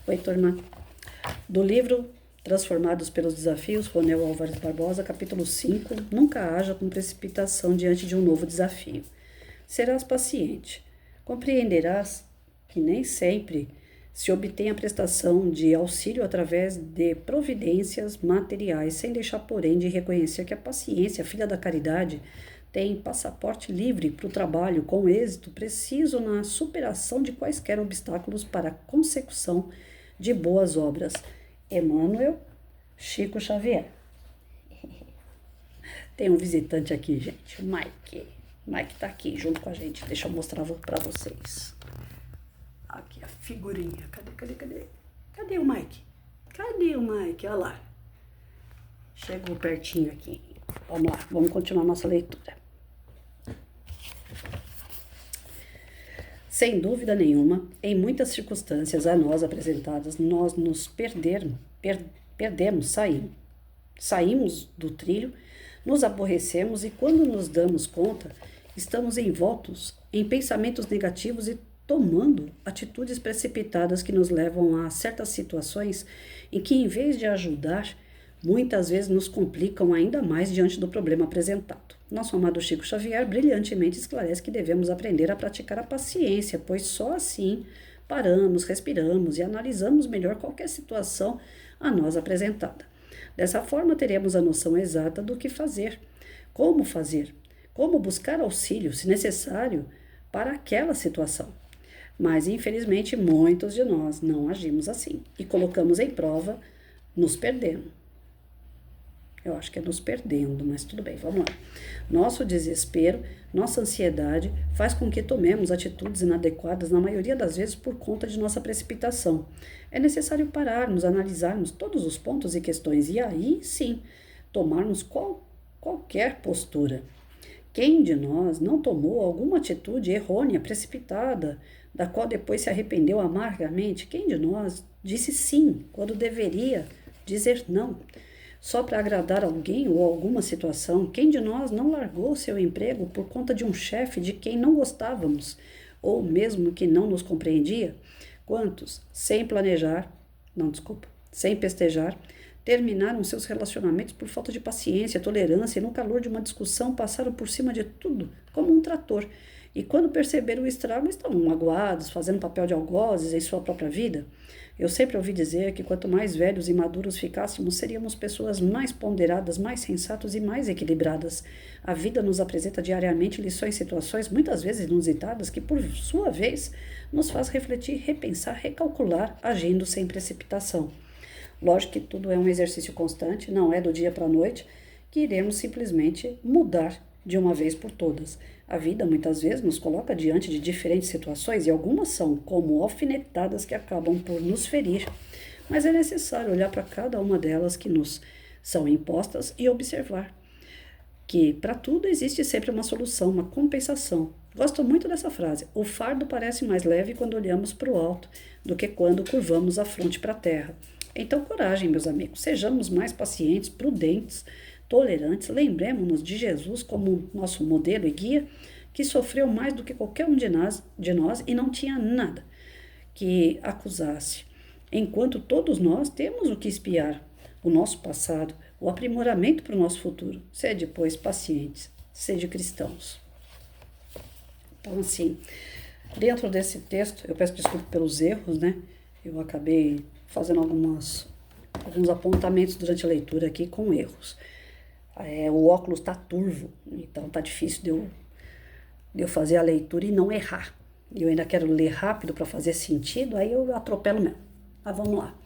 Oi, turma. Do livro Transformados pelos Desafios, Ronel Álvares Barbosa, capítulo 5. Nunca haja com precipitação diante de um novo desafio. Serás paciente. Compreenderás que nem sempre se obtém a prestação de auxílio através de providências materiais, sem deixar, porém, de reconhecer que a paciência, filha da caridade, tem passaporte livre para o trabalho com êxito preciso na superação de quaisquer obstáculos para a consecução de boas obras. Emmanuel Chico Xavier. Tem um visitante aqui, gente, o Mike. O Mike tá aqui junto com a gente. Deixa eu mostrar para vocês. Aqui a figurinha. Cadê o Mike? Cadê o Mike? Olha lá. Chegou pertinho aqui. Vamos lá, vamos continuar nossa leitura. Sem dúvida nenhuma, em muitas circunstâncias a nós apresentadas, nós nos perdemos, saímos do trilho, nos aborrecemos e quando nos damos conta, estamos envoltos em pensamentos negativos e tomando atitudes precipitadas que nos levam a certas situações em que, em vez de ajudar, muitas vezes nos complicam ainda mais diante do problema apresentado. Nosso amado Chico Xavier brilhantemente esclarece que devemos aprender a praticar a paciência, pois só assim paramos, respiramos e analisamos melhor qualquer situação a nós apresentada. Dessa forma, teremos a noção exata do que fazer, como buscar auxílio, se necessário, para aquela situação. Mas, infelizmente, muitos de nós não agimos assim e colocamos em prova, nos perdendo. Eu acho que é nos perdendo, mas tudo bem, vamos lá. Nosso desespero, nossa ansiedade faz com que tomemos atitudes inadequadas, na maioria das vezes por conta de nossa precipitação. É necessário pararmos, analisarmos todos os pontos e questões e aí sim tomarmos qualquer postura. Quem de nós não tomou alguma atitude errônea, precipitada, da qual depois se arrependeu amargamente? Quem de nós disse sim quando deveria dizer não? Só para agradar alguém ou alguma situação? Quem de nós não largou seu emprego por conta de um chefe de quem não gostávamos, ou mesmo que não nos compreendia? Quantos, sem pestejar, terminaram seus relacionamentos por falta de paciência, tolerância e no calor de uma discussão passaram por cima de tudo, como um trator. E quando perceberam o estrago, estão magoados, fazendo papel de algozes em sua própria vida? Eu sempre ouvi dizer que quanto mais velhos e maduros ficássemos, seríamos pessoas mais ponderadas, mais sensatos e mais equilibradas. A vida nos apresenta diariamente lições e situações, muitas vezes inusitadas, que por sua vez nos faz refletir, repensar, recalcular, agindo sem precipitação. Lógico que tudo é um exercício constante, não é do dia para a noite que iremos simplesmente mudar de uma vez por todas. A vida muitas vezes nos coloca diante de diferentes situações e algumas são como alfinetadas que acabam por nos ferir, mas é necessário olhar para cada uma delas que nos são impostas e observar que para tudo existe sempre uma solução, uma compensação. Gosto muito dessa frase. O fardo parece mais leve quando olhamos para o alto do que quando curvamos a fronte para a terra. Então, coragem, meus amigos. Sejamos mais pacientes, prudentes, tolerantes. Lembremos-nos de Jesus como nosso modelo e guia, que sofreu mais do que qualquer um de nós e não tinha nada que acusasse. Enquanto todos nós temos o que espiar, o nosso passado, o aprimoramento para o nosso futuro. Sede, pois, pacientes, sede cristãos. Então, assim, dentro desse texto, eu peço desculpa pelos erros, né? Eu acabei fazendo alguns apontamentos durante a leitura aqui com erros. O óculos tá turvo, então tá difícil de eu fazer a leitura e não errar. Eu ainda quero ler rápido para fazer sentido, aí eu atropelo mesmo. Mas vamos lá.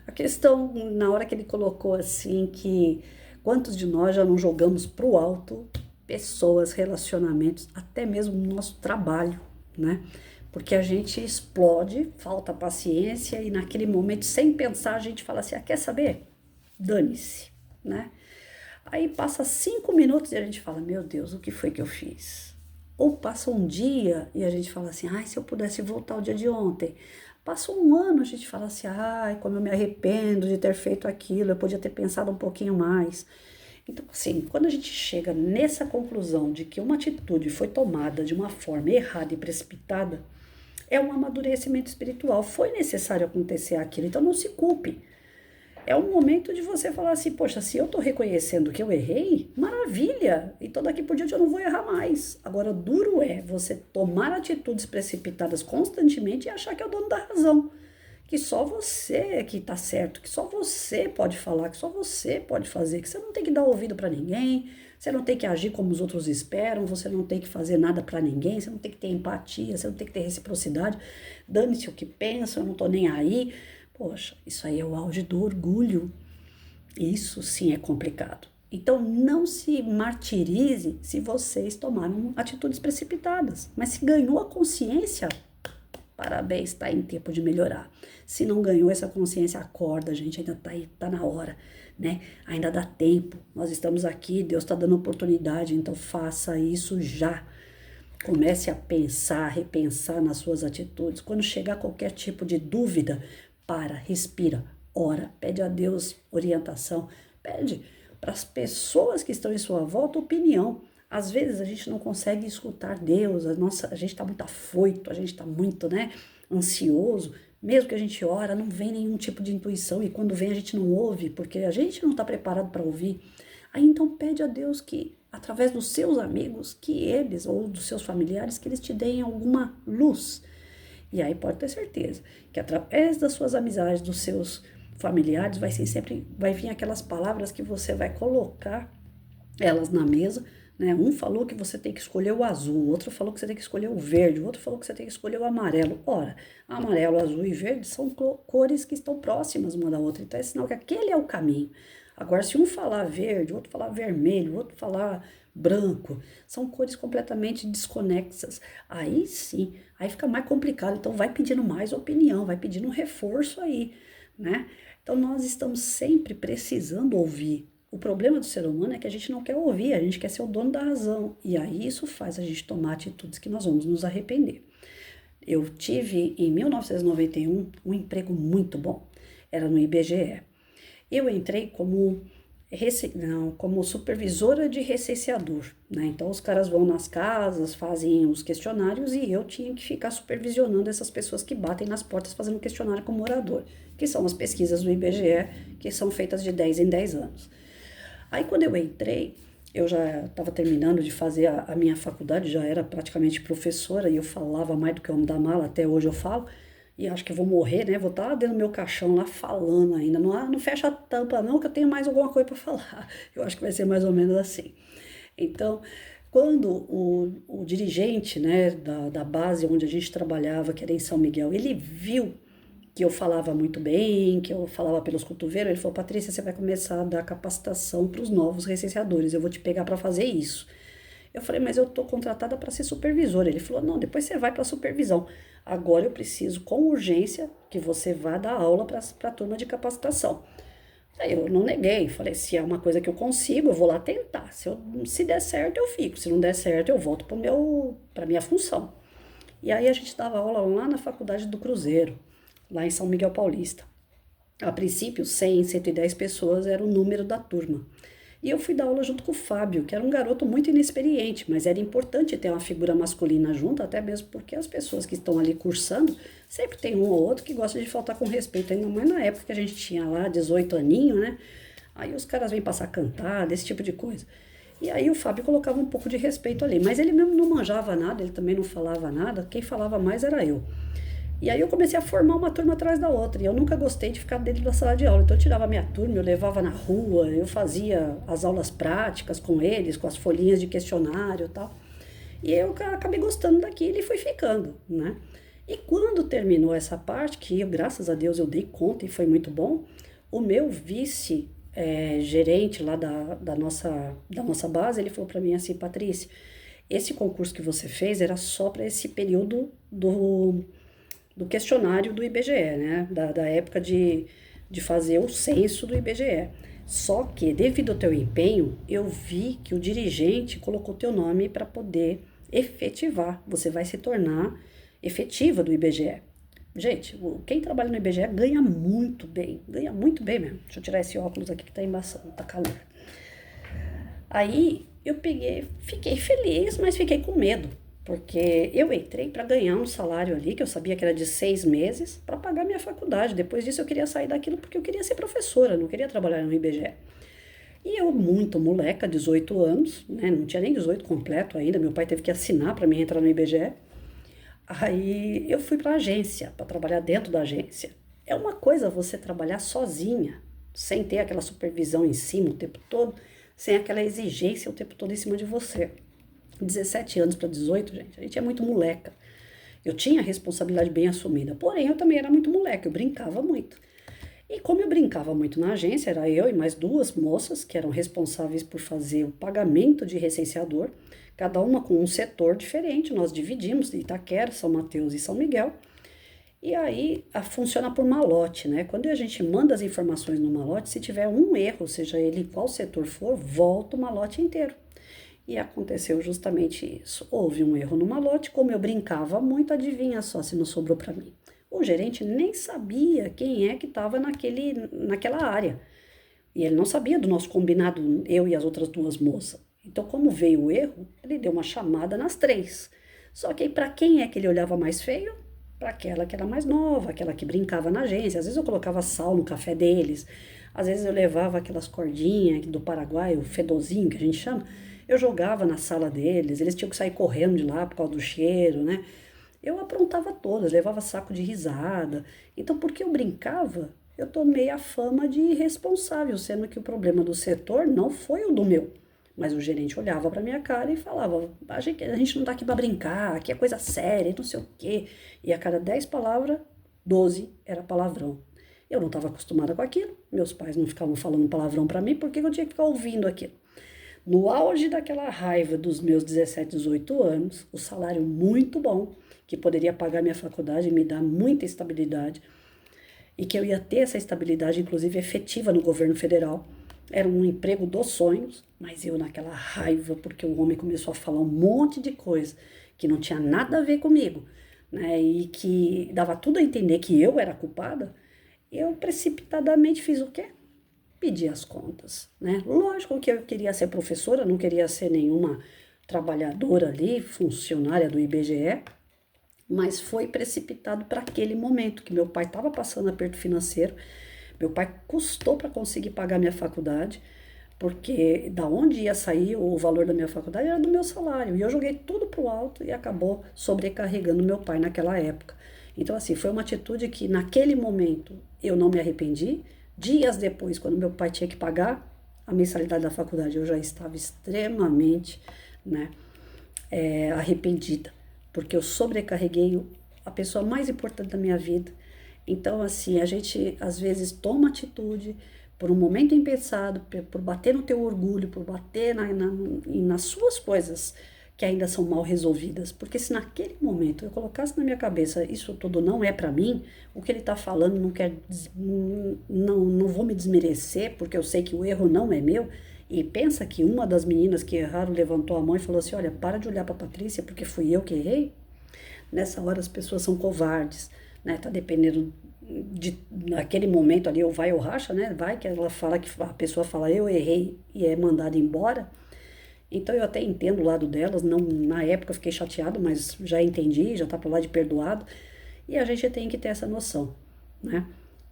A questão, na hora que ele colocou assim, que quantos de nós já não jogamos pro alto pessoas, relacionamentos, até mesmo no nosso trabalho, né? Porque a gente explode, falta paciência e naquele momento, sem pensar, a gente fala assim, quer saber? Dane-se, né? Aí passa 5 minutos e a gente fala, meu Deus, o que foi que eu fiz? Ou passa um dia e a gente fala assim, se eu pudesse voltar ao dia de ontem. Passa um ano, a gente fala assim, como eu me arrependo de ter feito aquilo, eu podia ter pensado um pouquinho mais. Então, assim, quando a gente chega nessa conclusão de que uma atitude foi tomada de uma forma errada e precipitada, É um amadurecimento espiritual. Foi necessário acontecer aquilo, então não se culpe. É um momento de você falar assim, poxa, se eu tô reconhecendo que eu errei, maravilha! Então daqui por diante eu não vou errar mais. Agora, duro é você tomar atitudes precipitadas constantemente e achar que é o dono da razão. Que só você é que tá certo, que só você pode falar, que só você pode fazer, que você não tem que dar ouvido para ninguém, você não tem que agir como os outros esperam, você não tem que fazer nada para ninguém, você não tem que ter empatia, você não tem que ter reciprocidade. Dane-se o que pensam, eu não tô nem aí. Poxa, isso aí é o auge do orgulho. Isso sim é complicado. Então não se martirize se vocês tomaram atitudes precipitadas. Mas se ganhou a consciência, parabéns, está em tempo de melhorar. Se não ganhou essa consciência, acorda, gente, ainda tá na hora, né? Ainda dá tempo. Nós estamos aqui, Deus está dando oportunidade, então faça isso já. Comece a pensar, repensar nas suas atitudes. Quando chegar qualquer tipo de dúvida, respira, ora, pede a Deus orientação, pede para as pessoas que estão em sua volta opinião. Às vezes a gente não consegue escutar Deus, a gente está muito afoito, a gente está muito, né, ansioso. Mesmo que a gente ora, não vem nenhum tipo de intuição e quando vem a gente não ouve, porque a gente não está preparado para ouvir. Aí então pede a Deus que, através dos seus amigos, que eles, ou dos seus familiares, que eles te deem alguma luz. E aí pode ter certeza que através das suas amizades, dos seus familiares, vai vir aquelas palavras que você vai colocar elas na mesa, né? Um falou que você tem que escolher o azul, o outro falou que você tem que escolher o verde, o outro falou que você tem que escolher o amarelo. Ora, amarelo, azul e verde são cores que estão próximas uma da outra, então é sinal que aquele é o caminho. Agora, se um falar verde, o outro falar vermelho, o outro falar branco, são cores completamente desconexas. Aí sim, aí fica mais complicado. Então vai pedindo mais opinião, vai pedindo um reforço aí, né? Então nós estamos sempre precisando ouvir. O problema do ser humano é que a gente não quer ouvir, a gente quer ser o dono da razão. E aí isso faz a gente tomar atitudes que nós vamos nos arrepender. Eu tive em 1991 um emprego muito bom, era no IBGE. Eu entrei como supervisora de recenseador, né? Então os caras vão nas casas, fazem os questionários e eu tinha que ficar supervisionando essas pessoas que batem nas portas fazendo questionário com o morador, que são as pesquisas do IBGE, que são feitas de 10 em 10 anos. Aí quando eu entrei, eu já estava terminando de fazer a minha faculdade, já era praticamente professora e eu falava mais do que o homem da mala, até hoje eu falo. E acho que vou morrer, né? Vou estar dentro do meu caixão lá falando ainda. Não fecha a tampa não, que eu tenho mais alguma coisa para falar. Eu acho que vai ser mais ou menos assim. Então, quando o dirigente, né, da base onde a gente trabalhava, que era em São Miguel, ele viu que eu falava muito bem, que eu falava pelos cotovelos, ele falou, Patrícia, você vai começar a dar capacitação para os novos recenseadores, eu vou te pegar para fazer isso. Eu falei, mas eu tô contratada para ser supervisora. Ele falou, não, depois você vai para supervisão. Agora eu preciso, com urgência, que você vá dar aula para a turma de capacitação. Aí eu não neguei, falei, se é uma coisa que eu consigo, eu vou lá tentar. Se der certo, eu fico. Se não der certo, eu volto para minha função. E aí a gente dava aula lá na Faculdade do Cruzeiro, lá em São Miguel Paulista. A princípio, 100, 110 pessoas era o número da turma. E eu fui dar aula junto com o Fábio, que era um garoto muito inexperiente, mas era importante ter uma figura masculina junto, até mesmo porque as pessoas que estão ali cursando, sempre tem um ou outro que gosta de faltar com respeito, ainda mais na época que a gente tinha lá 18 aninhos, né? Aí os caras vêm passar cantada, esse tipo de coisa. E aí o Fábio colocava um pouco de respeito ali, mas ele mesmo não manjava nada, ele também não falava nada, quem falava mais era eu. E aí eu comecei a formar uma turma atrás da outra, e eu nunca gostei de ficar dentro da sala de aula. Então eu tirava a minha turma, eu levava na rua, eu fazia as aulas práticas com eles, com as folhinhas de questionário e tal. E eu acabei gostando daquilo e fui ficando, né? E quando terminou essa parte, que eu, graças a Deus eu dei conta e foi muito bom, o meu gerente lá da nossa base, ele falou para mim assim, Patrícia, esse concurso que você fez era só para esse período do questionário do IBGE, né? Da época de fazer o censo do IBGE. Só que, devido ao teu empenho, eu vi que o dirigente colocou teu nome para poder efetivar. Você vai se tornar efetiva do IBGE. Gente, quem trabalha no IBGE ganha muito bem mesmo. Deixa eu tirar esse óculos aqui que tá embaçando, tá calor. Aí eu fiquei feliz, mas fiquei com medo. Porque eu entrei para ganhar um salário ali, que eu sabia que era de 6 meses, para pagar minha faculdade. Depois disso eu queria sair daquilo porque eu queria ser professora, não queria trabalhar no IBGE. E eu, muito moleca, 18 anos, né? Não tinha nem 18 completo ainda, meu pai teve que assinar para mim entrar no IBGE. Aí eu fui para a agência, para trabalhar dentro da agência. É uma coisa você trabalhar sozinha, sem ter aquela supervisão em cima o tempo todo, sem aquela exigência o tempo todo em cima de você. 17 anos para 18, gente, a gente é muito moleca. Eu tinha a responsabilidade bem assumida, porém eu também era muito moleca, eu brincava muito. E como eu brincava muito na agência, era eu e mais duas moças que eram responsáveis por fazer o pagamento de recenseador, cada uma com um setor diferente, nós dividimos Itaquera, São Mateus e São Miguel. E aí funciona por malote, né? Quando a gente manda as informações no malote, se tiver um erro, seja ele qual setor for, volta o malote inteiro. E aconteceu justamente isso. Houve um erro no malote, como eu brincava muito, adivinha só se não sobrou para mim. O gerente nem sabia quem é que estava naquela área. E ele não sabia do nosso combinado, eu e as outras duas moças. Então, como veio o erro, ele deu uma chamada nas três. Só que para quem é que ele olhava mais feio? Para aquela que era mais nova, aquela que brincava na agência. Às vezes eu colocava sal no café deles, às vezes eu levava aquelas cordinhas do Paraguai, o fedozinho que a gente chama, eu jogava na sala deles, eles tinham que sair correndo de lá por causa do cheiro, né? Eu aprontava todas, levava saco de risada. Então, porque eu brincava, eu tomei a fama de irresponsável, sendo que o problema do setor não foi o do meu. Mas o gerente olhava para minha cara e falava: a gente não tá aqui para brincar, aqui é coisa séria, não sei o quê. E a cada 10 palavras, 12 era palavrão. Eu não estava acostumada com aquilo, meus pais não ficavam falando palavrão para mim, por que eu tinha que ficar ouvindo aquilo? No auge daquela raiva dos meus 17, 18 anos, o salário muito bom, que poderia pagar minha faculdade e me dar muita estabilidade, e que eu ia ter essa estabilidade, inclusive efetiva no governo federal. Era um emprego dos sonhos, mas eu naquela raiva, porque o homem começou a falar um monte de coisa que não tinha nada a ver comigo, né? E que dava tudo a entender que eu era culpada, eu precipitadamente fiz o quê? Pedi as contas, né? Lógico que eu queria ser professora, não queria ser nenhuma trabalhadora ali, funcionária do IBGE, mas foi precipitado para aquele momento que meu pai estava passando aperto financeiro. Meu pai custou para conseguir pagar minha faculdade, porque da onde ia sair o valor da minha faculdade era do meu salário. E eu joguei tudo pro alto e acabou sobrecarregando meu pai naquela época. Então, assim, foi uma atitude que naquele momento eu não me arrependi. Dias depois, quando meu pai tinha que pagar a mensalidade da faculdade, eu já estava extremamente, né, arrependida, porque eu sobrecarreguei a pessoa mais importante da minha vida. Então, assim, a gente às vezes toma atitude por um momento impensado, por bater no teu orgulho, por bater nas suas coisas que ainda são mal resolvidas. Porque se naquele momento eu colocasse na minha cabeça isso tudo não é para mim, o que ele tá falando não quer, não vou me desmerecer, porque eu sei que o erro não é meu. E pensa que uma das meninas que erraram levantou a mão e falou assim: olha, para de olhar para Patrícia, porque fui eu que errei. Nessa hora as pessoas são covardes, né? Tá dependendo naquele momento ali, ou vai ou racha, né? Vai que ela fala, que a pessoa fala eu errei e é mandada embora. Então eu até entendo o lado delas, não, na época eu fiquei chateado, mas já entendi, já tá pro lado de perdoado. E a gente tem que ter essa noção, né?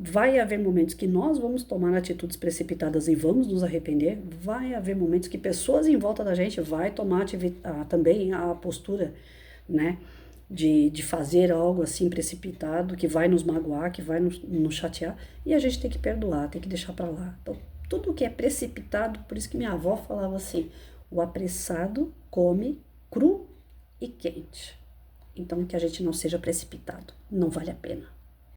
Vai haver momentos que nós vamos tomar atitudes precipitadas e vamos nos arrepender. Vai haver momentos que pessoas em volta da gente vai tomar também a postura, né? De fazer algo assim precipitado, que vai nos magoar, que vai nos chatear. E a gente tem que perdoar, tem que deixar pra lá. Então, tudo que é precipitado, por isso que minha avó falava assim: o apressado come cru e quente. Então, que a gente não seja precipitado. Não vale a pena.